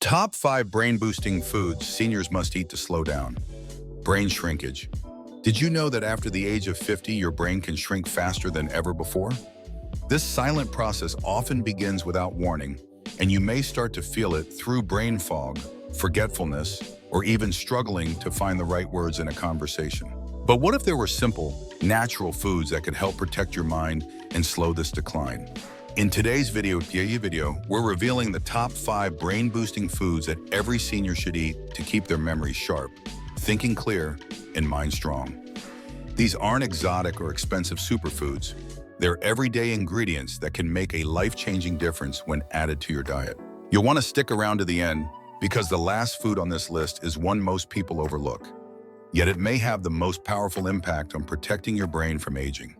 Top 5 brain-boosting foods seniors must eat to slow down. Brain shrinkage. Did you know that after the age of 50, your brain can shrink faster than ever before? This silent process often begins without warning, and you may start to feel it through brain fog, forgetfulness, or even struggling to find the right words in a conversation. But what if there were simple, natural foods that could help protect your mind and slow this decline? In today's video, we're revealing the top 5 brain-boosting foods that every senior should eat to keep their memory sharp, thinking clear, and mind strong. These aren't exotic or expensive superfoods. They're everyday ingredients that can make a life-changing difference when added to your diet. You'll want to stick around to the end because the last food on this list is one most people overlook. Yet it may have the most powerful impact on protecting your brain from aging.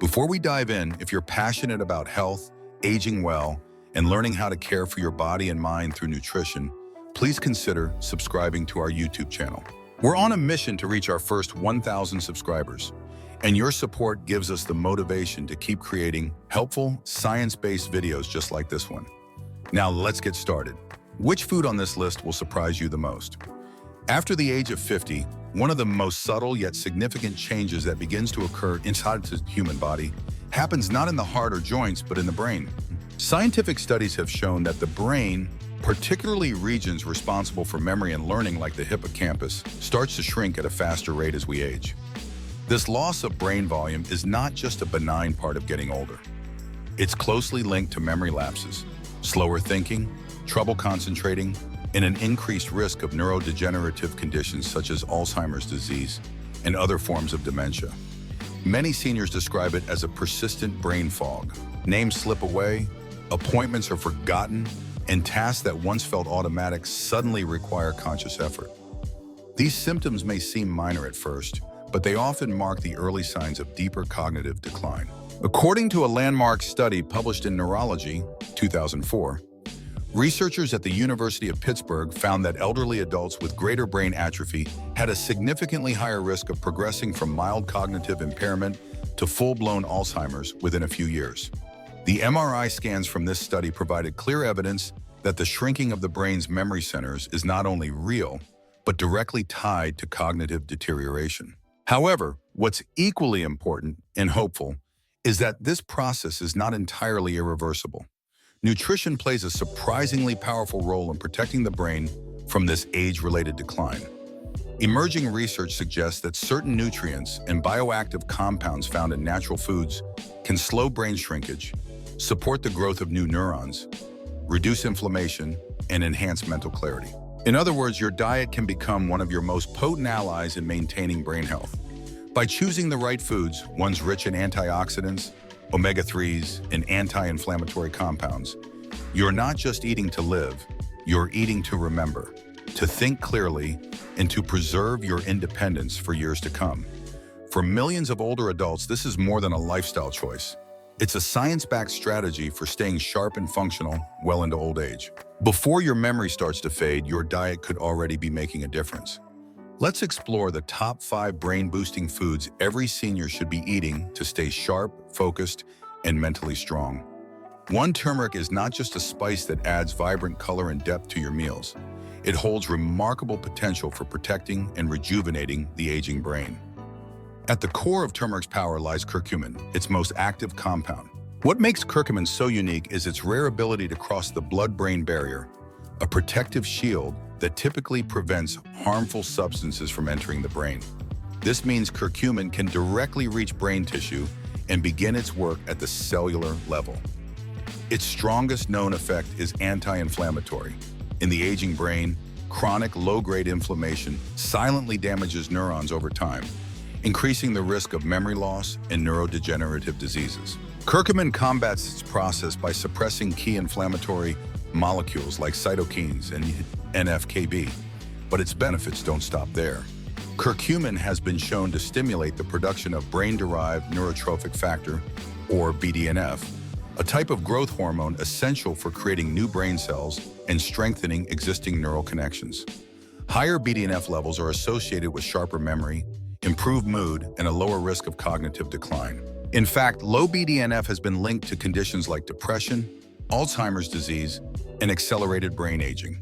Before we dive in, if you're passionate about health, aging well, and learning how to care for your body and mind through nutrition, please consider subscribing to our YouTube channel. We're on a mission to reach our first 1,000 subscribers, and your support gives us the motivation to keep creating helpful, science-based videos just like this one. Now let's get started. Which food on this list will surprise you the most? After the age of 50, one of the most subtle yet significant changes that begins to occur inside the human body happens not in the heart or joints, but in the brain. Scientific studies have shown that the brain, particularly regions responsible for memory and learning like the hippocampus, starts to shrink at a faster rate as we age. This loss of brain volume is not just a benign part of getting older. It's closely linked to memory lapses, slower thinking, trouble concentrating, and an increased risk of neurodegenerative conditions such as Alzheimer's disease and other forms of dementia. Many seniors describe it as a persistent brain fog. Names slip away, appointments are forgotten, and tasks that once felt automatic suddenly require conscious effort. These symptoms may seem minor at first, but they often mark the early signs of deeper cognitive decline. According to a landmark study published in Neurology, 2004, researchers at the University of Pittsburgh found that elderly adults with greater brain atrophy had a significantly higher risk of progressing from mild cognitive impairment to full-blown Alzheimer's within a few years. The MRI scans from this study provided clear evidence that the shrinking of the brain's memory centers is not only real, but directly tied to cognitive deterioration. However, what's equally important and hopeful is that this process is not entirely irreversible. Nutrition plays a surprisingly powerful role in protecting the brain from this age-related decline. Emerging research suggests that certain nutrients and bioactive compounds found in natural foods can slow brain shrinkage, support the growth of new neurons, reduce inflammation, and enhance mental clarity. In other words, your diet can become one of your most potent allies in maintaining brain health. By choosing the right foods, ones rich in antioxidants, omega-3s, and anti-inflammatory compounds, you're not just eating to live, you're eating to remember, to think clearly, and to preserve your independence for years to come. For millions of older adults, this is more than a lifestyle choice. It's a science-backed strategy for staying sharp and functional well into old age. Before your memory starts to fade, your diet could already be making a difference. Let's explore the top 5 brain-boosting foods every senior should be eating to stay sharp, focused, and mentally strong. 1. Turmeric is not just a spice that adds vibrant color and depth to your meals. It holds remarkable potential for protecting and rejuvenating the aging brain. At the core of turmeric's power lies curcumin, its most active compound. What makes curcumin so unique is its rare ability to cross the blood-brain barrier, a protective shield that typically prevents harmful substances from entering the brain. This means curcumin can directly reach brain tissue and begin its work at the cellular level. Its strongest known effect is anti-inflammatory. In the aging brain, chronic low-grade inflammation silently damages neurons over time, increasing the risk of memory loss and neurodegenerative diseases. Curcumin combats this process by suppressing key inflammatory molecules like cytokines and NF-κB, but its benefits don't stop there. Curcumin has been shown to stimulate the production of brain-derived neurotrophic factor, or BDNF, a type of growth hormone essential for creating new brain cells and strengthening existing neural connections. Higher BDNF levels are associated with sharper memory, improved mood, and a lower risk of cognitive decline. In fact, low BDNF has been linked to conditions like depression, Alzheimer's disease, and accelerated brain aging.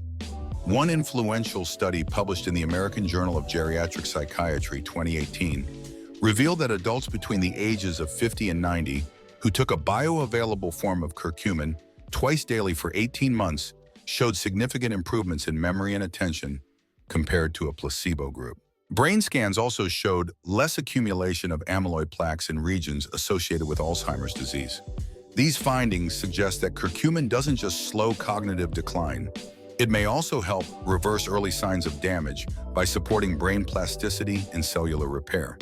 One influential study published in the American Journal of Geriatric Psychiatry 2018 revealed that adults between the ages of 50 and 90 who took a bioavailable form of curcumin twice daily for 18 months showed significant improvements in memory and attention compared to a placebo group. Brain scans also showed less accumulation of amyloid plaques in regions associated with Alzheimer's disease. These findings suggest that curcumin doesn't just slow cognitive decline, it may also help reverse early signs of damage by supporting brain plasticity and cellular repair.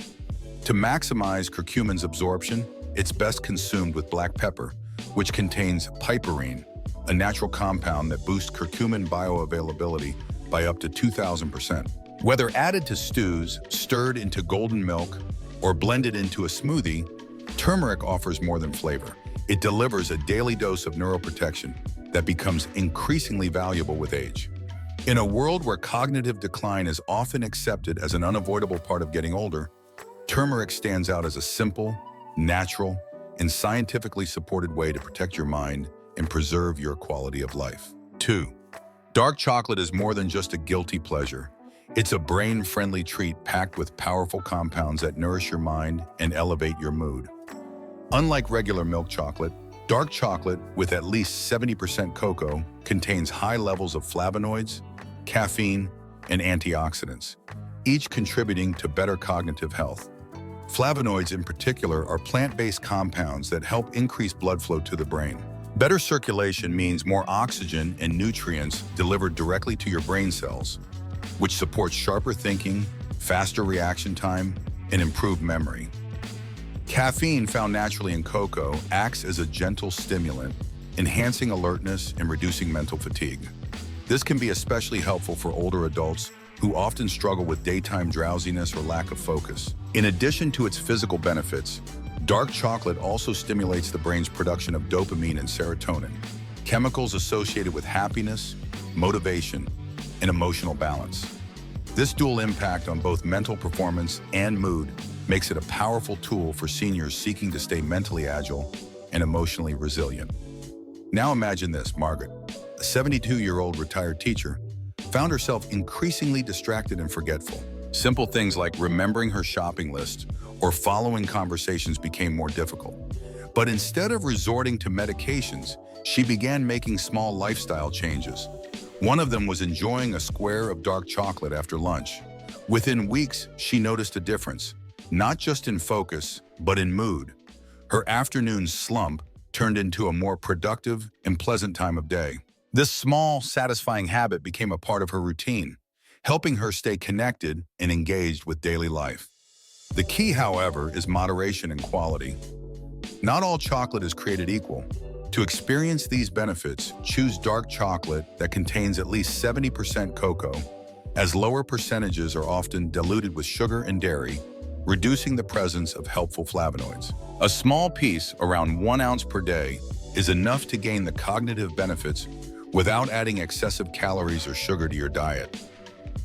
To maximize curcumin's absorption, it's best consumed with black pepper, which contains piperine, a natural compound that boosts curcumin bioavailability by up to 2,000%. Whether added to stews, stirred into golden milk, or blended into a smoothie, turmeric offers more than flavor. It delivers a daily dose of neuroprotection that becomes increasingly valuable with age. In a world where cognitive decline is often accepted as an unavoidable part of getting older, turmeric stands out as a simple, natural, and scientifically supported way to protect your mind and preserve your quality of life. 2. Dark chocolate is more than just a guilty pleasure. It's a brain-friendly treat packed with powerful compounds that nourish your mind and elevate your mood. Unlike regular milk chocolate, dark chocolate with at least 70% cocoa contains high levels of flavonoids, caffeine, and antioxidants, each contributing to better cognitive health. Flavonoids in particular are plant-based compounds that help increase blood flow to the brain. Better circulation means more oxygen and nutrients delivered directly to your brain cells, which supports sharper thinking, faster reaction time, and improved memory. Caffeine, found naturally in cocoa, acts as a gentle stimulant, enhancing alertness and reducing mental fatigue. This can be especially helpful for older adults who often struggle with daytime drowsiness or lack of focus. In addition to its physical benefits, dark chocolate also stimulates the brain's production of dopamine and serotonin, chemicals associated with happiness, motivation, and emotional balance. This dual impact on both mental performance and mood makes it a powerful tool for seniors seeking to stay mentally agile and emotionally resilient. Now imagine this: Margaret, a 72-year-old retired teacher, found herself increasingly distracted and forgetful. Simple things like remembering her shopping list or following conversations became more difficult. But instead of resorting to medications, she began making small lifestyle changes. One of them was enjoying a square of dark chocolate after lunch. Within weeks, she noticed a difference, not just in focus, but in mood. Her afternoon slump turned into a more productive and pleasant time of day. This small, satisfying habit became a part of her routine, helping her stay connected and engaged with daily life. The key, however, is moderation and quality. Not all chocolate is created equal. To experience these benefits, choose dark chocolate that contains at least 70% cocoa, as lower percentages are often diluted with sugar and dairy, reducing the presence of helpful flavonoids. A small piece, around 1 ounce per day, is enough to gain the cognitive benefits without adding excessive calories or sugar to your diet.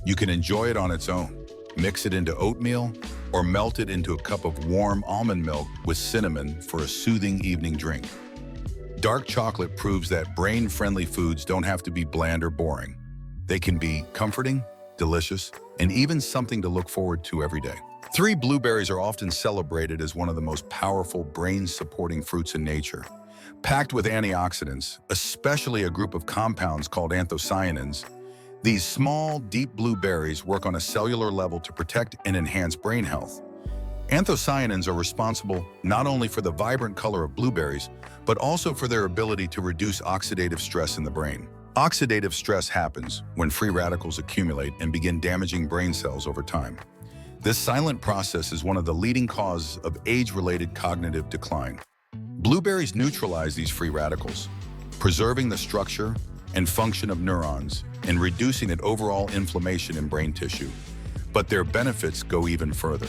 You can enjoy it on its own, mix it into oatmeal, or melt it into a cup of warm almond milk with cinnamon for a soothing evening drink. Dark chocolate proves that brain-friendly foods don't have to be bland or boring. They can be comforting, delicious, and even something to look forward to every day. 3. Blueberries are often celebrated as one of the most powerful brain-supporting fruits in nature. Packed with antioxidants, especially a group of compounds called anthocyanins, these small, deep blueberries work on a cellular level to protect and enhance brain health. Anthocyanins are responsible not only for the vibrant color of blueberries, but also for their ability to reduce oxidative stress in the brain. Oxidative stress happens when free radicals accumulate and begin damaging brain cells over time. This silent process is one of the leading causes of age-related cognitive decline. Blueberries neutralize these free radicals, preserving the structure and function of neurons and reducing the overall inflammation in brain tissue. But their benefits go even further.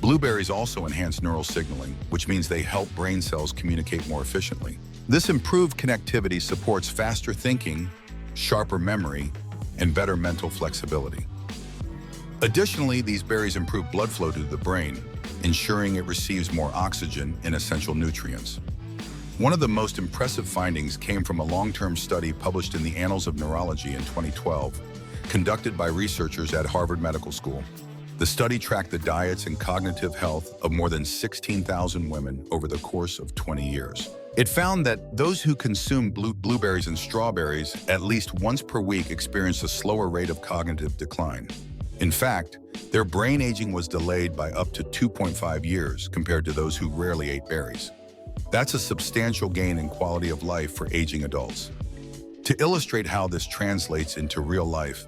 Blueberries also enhance neural signaling, which means they help brain cells communicate more efficiently. This improved connectivity supports faster thinking, sharper memory, and better mental flexibility. Additionally, these berries improve blood flow to the brain, ensuring it receives more oxygen and essential nutrients. One of the most impressive findings came from a long-term study published in the Annals of Neurology in 2012, conducted by researchers at Harvard Medical School. The study tracked the diets and cognitive health of more than 16,000 women over the course of 20 years. It found that those who consumed blueberries and strawberries at least once per week experienced a slower rate of cognitive decline. In fact, their brain aging was delayed by up to 2.5 years compared to those who rarely ate berries. That's a substantial gain in quality of life for aging adults. To illustrate how this translates into real life,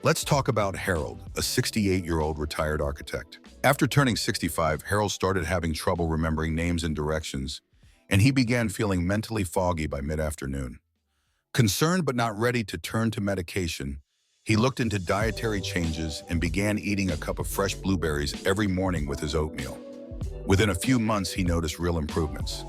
let's talk about Harold, a 68-year-old retired architect. After turning 65, Harold started having trouble remembering names and directions, and he began feeling mentally foggy by mid-afternoon. Concerned but not ready to turn to medication, he looked into dietary changes and began eating a cup of fresh blueberries every morning with his oatmeal. Within a few months, he noticed real improvements.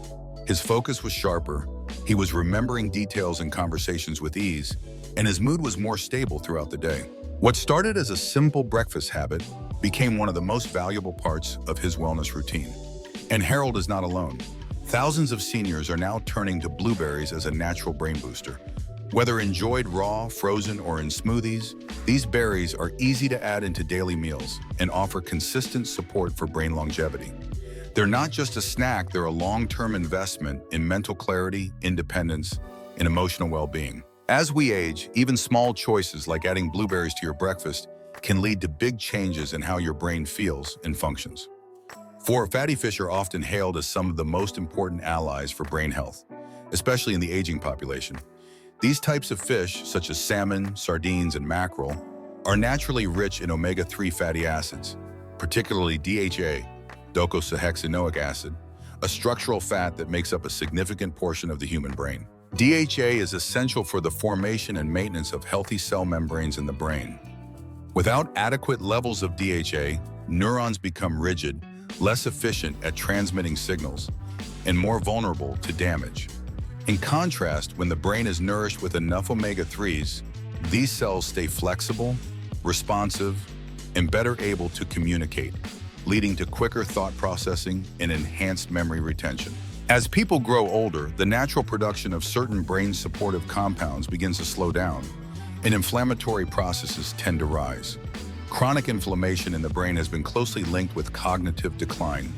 His focus was sharper, he was remembering details and conversations with ease, and his mood was more stable throughout the day. What started as a simple breakfast habit became one of the most valuable parts of his wellness routine. And Harold is not alone. Thousands of seniors are now turning to blueberries as a natural brain booster. Whether enjoyed raw, frozen, or in smoothies, these berries are easy to add into daily meals and offer consistent support for brain longevity. They're not just a snack, they're a long-term investment in mental clarity, independence, and emotional well-being. As we age, even small choices like adding blueberries to your breakfast can lead to big changes in how your brain feels and functions. Fatty fish are often hailed as some of the most important allies for brain health, especially in the aging population. These types of fish, such as salmon, sardines, and mackerel, are naturally rich in omega-3 fatty acids, particularly DHA, docosahexaenoic acid, a structural fat that makes up a significant portion of the human brain. DHA is essential for the formation and maintenance of healthy cell membranes in the brain. Without adequate levels of DHA, neurons become rigid, less efficient at transmitting signals, and more vulnerable to damage. In contrast, when the brain is nourished with enough omega-3s, these cells stay flexible, responsive, and better able to communicate, leading to quicker thought processing and enhanced memory retention. As people grow older, the natural production of certain brain-supportive compounds begins to slow down, and inflammatory processes tend to rise. Chronic inflammation in the brain has been closely linked with cognitive decline,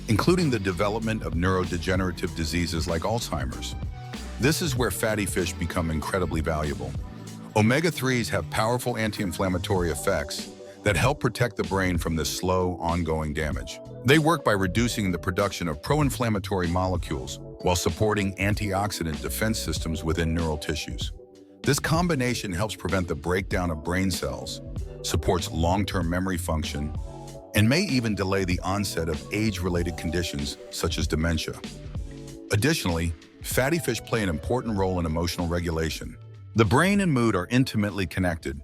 including the development of neurodegenerative diseases like Alzheimer's. This is where fatty fish become incredibly valuable. Omega-3s have powerful anti-inflammatory effects that help protect the brain from this slow, ongoing damage. They work by reducing the production of pro-inflammatory molecules while supporting antioxidant defense systems within neural tissues. This combination helps prevent the breakdown of brain cells, supports long-term memory function, and may even delay the onset of age-related conditions such as dementia. Additionally, fatty fish play an important role in emotional regulation. The brain and mood are intimately connected,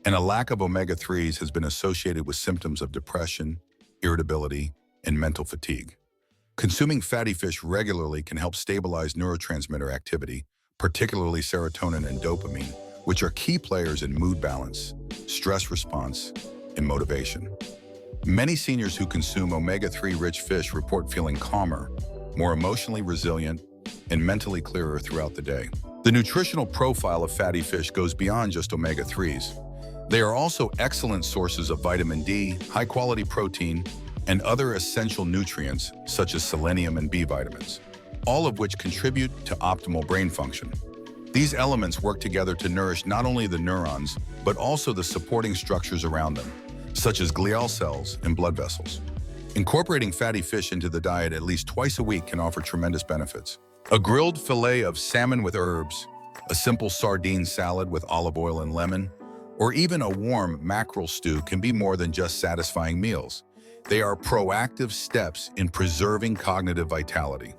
and a lack of omega-3s has been associated with symptoms of depression, irritability, and mental fatigue. Consuming fatty fish regularly can help stabilize neurotransmitter activity, particularly serotonin and dopamine, which are key players in mood balance, stress response, and motivation. Many seniors who consume omega-3 rich fish report feeling calmer, more emotionally resilient, and mentally clearer throughout the day. The nutritional profile of fatty fish goes beyond just omega-3s. They are also excellent sources of vitamin D, high-quality protein, and other essential nutrients such as selenium and B vitamins, all of which contribute to optimal brain function. These elements work together to nourish not only the neurons, but also the supporting structures around them, such as glial cells and blood vessels. Incorporating fatty fish into the diet at least twice a week can offer tremendous benefits. A grilled fillet of salmon with herbs, a simple sardine salad with olive oil and lemon, or even a warm mackerel stew can be more than just satisfying meals. They are proactive steps in preserving cognitive vitality.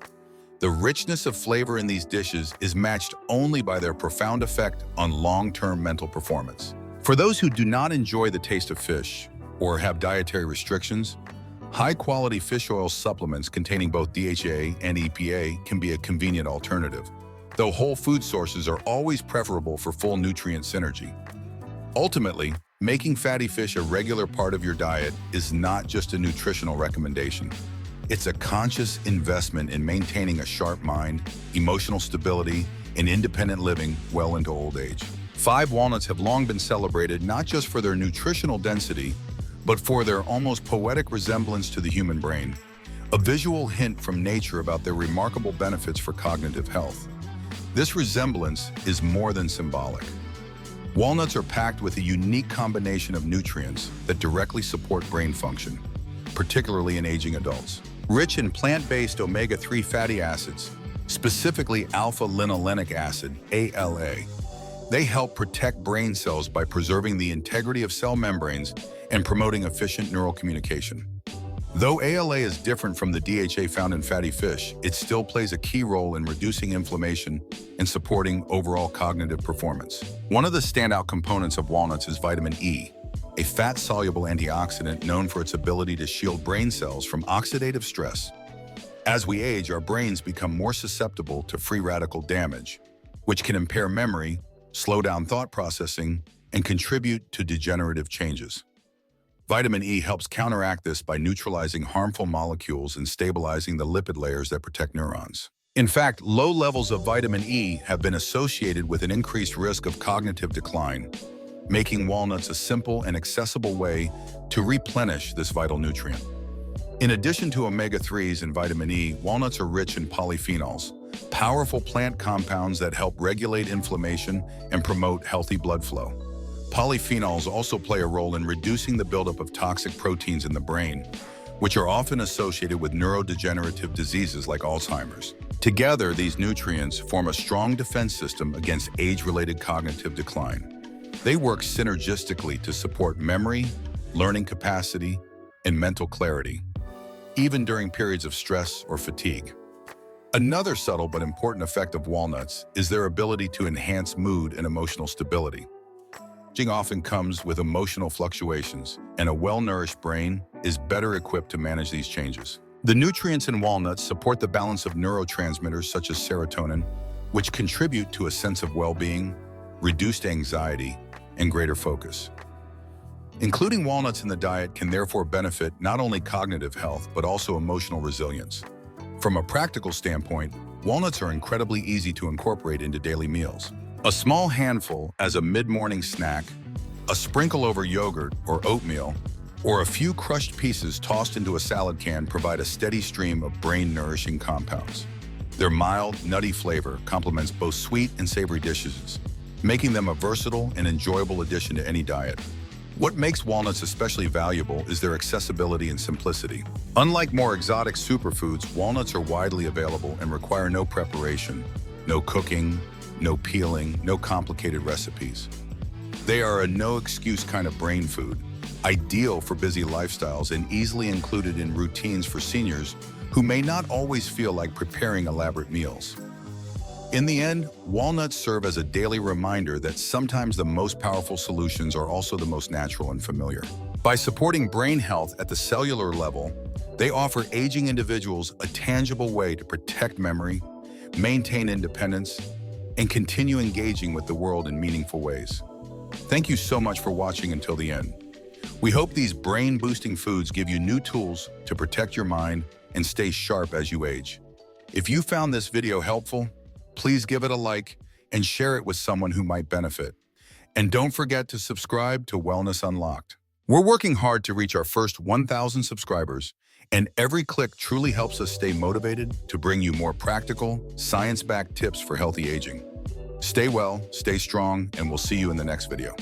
The richness of flavor in these dishes is matched only by their profound effect on long-term mental performance. For those who do not enjoy the taste of fish or have dietary restrictions, high-quality fish oil supplements containing both DHA and EPA can be a convenient alternative, though whole food sources are always preferable for full nutrient synergy. Ultimately, making fatty fish a regular part of your diet is not just a nutritional recommendation. It's a conscious investment in maintaining a sharp mind, emotional stability, and independent living well into old age. 5 walnuts have long been celebrated not just for their nutritional density, but for their almost poetic resemblance to the human brain, a visual hint from nature about their remarkable benefits for cognitive health. This resemblance is more than symbolic. Walnuts are packed with a unique combination of nutrients that directly support brain function, particularly in aging adults. Rich in plant-based omega-3 fatty acids, specifically alpha-linolenic acid, ALA, they help protect brain cells by preserving the integrity of cell membranes and promoting efficient neural communication. Though ALA is different from the DHA found in fatty fish, it still plays a key role in reducing inflammation and supporting overall cognitive performance. One of the standout components of walnuts is vitamin E, a fat-soluble antioxidant known for its ability to shield brain cells from oxidative stress. As we age, our brains become more susceptible to free radical damage, which can impair memory, slow down thought processing, and contribute to degenerative changes. Vitamin E helps counteract this by neutralizing harmful molecules and stabilizing the lipid layers that protect neurons. In fact, low levels of vitamin E have been associated with an increased risk of cognitive decline, making walnuts a simple and accessible way to replenish this vital nutrient. In addition to omega-3s and vitamin E, walnuts are rich in polyphenols, powerful plant compounds that help regulate inflammation and promote healthy blood flow. Polyphenols also play a role in reducing the buildup of toxic proteins in the brain, which are often associated with neurodegenerative diseases like Alzheimer's. Together, these nutrients form a strong defense system against age-related cognitive decline. They work synergistically to support memory, learning capacity, and mental clarity, even during periods of stress or fatigue. Another subtle but important effect of walnuts is their ability to enhance mood and emotional stability. Aging often comes with emotional fluctuations, and a well-nourished brain is better equipped to manage these changes. The nutrients in walnuts support the balance of neurotransmitters such as serotonin, which contribute to a sense of well-being, reduced anxiety, and greater focus. Including walnuts in the diet can therefore benefit not only cognitive health, but also emotional resilience. From a practical standpoint, walnuts are incredibly easy to incorporate into daily meals. A small handful as a mid-morning snack, a sprinkle over yogurt or oatmeal, or a few crushed pieces tossed into a salad can provide a steady stream of brain-nourishing compounds. Their mild, nutty flavor complements both sweet and savory dishes, making them a versatile and enjoyable addition to any diet. What makes walnuts especially valuable is their accessibility and simplicity. Unlike more exotic superfoods, walnuts are widely available and require no preparation, no cooking, no peeling, no complicated recipes. They are a no-excuse kind of brain food, ideal for busy lifestyles and easily included in routines for seniors who may not always feel like preparing elaborate meals. In the end, walnuts serve as a daily reminder that sometimes the most powerful solutions are also the most natural and familiar. By supporting brain health at the cellular level, they offer aging individuals a tangible way to protect memory, maintain independence, and continue engaging with the world in meaningful ways. Thank you so much for watching until the end. We hope these brain-boosting foods give you new tools to protect your mind and stay sharp as you age. If you found this video helpful, please give it a like and share it with someone who might benefit. And don't forget to subscribe to Wellness Unlocked. We're working hard to reach our first 1,000 subscribers, and every click truly helps us stay motivated to bring you more practical, science-backed tips for healthy aging. Stay well, stay strong, and we'll see you in the next video.